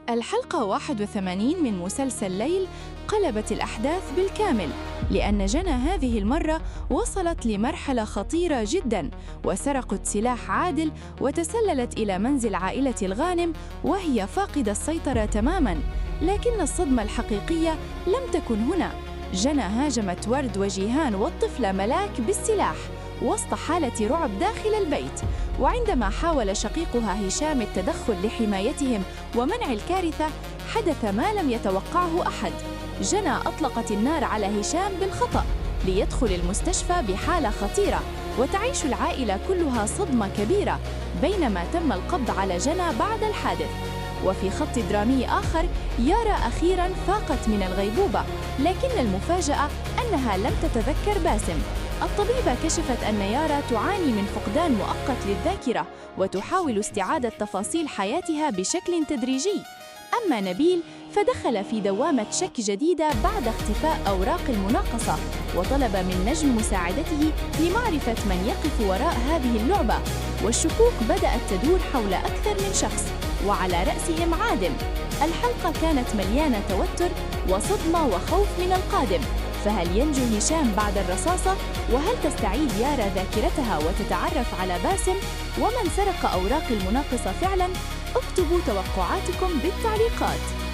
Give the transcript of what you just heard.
الحلقة 81 من مسلسل ليل قلبت الأحداث بالكامل، لأن جنى هذه المرة وصلت لمرحلة خطيرة جداً، وسرقت سلاح عادل وتسللت إلى منزل عائلة الغانم وهي فاقدة السيطرة تماماً. لكن الصدمة الحقيقية لم تكن هنا. جنى هاجمت ورد وجيهان والطفلة ملاك بالسلاح وسط حالة رعب داخل البيت، وعندما حاول شقيقها هشام التدخل لحمايتهم ومنع الكارثة حدث ما لم يتوقعه أحد. جنى أطلقت النار على هشام بالخطأ ليدخل المستشفى بحالة خطيرة، وتعيش العائلة كلها صدمة كبيرة بينما تم القبض على جنى بعد الحادث. وفي خط درامي آخر، يارا أخيراً فاقت من الغيبوبة، لكن المفاجأة أنها لم تتذكر باسم. الطبيبة كشفت أن يارا تعاني من فقدان مؤقت للذاكرة وتحاول استعادة تفاصيل حياتها بشكل تدريجي. أما نبيل فدخل في دوامة شك جديدة بعد اختفاء أوراق المناقصة، وطلب من نجم مساعدته لمعرفة من يقف وراء هذه اللعبة. والشكوك بدأت تدور حول أكثر من شخص، وعلى رأسهم عادل. الحلقة كانت مليانة توتر وصدمة وخوف من القادم، فهل ينجو هشام بعد الرصاصة؟ وهل تستعيد يارا ذاكرتها وتتعرف على باسم؟ ومن سرق أوراق المناقصة فعلاً؟ اكتبوا توقعاتكم بالتعليقات.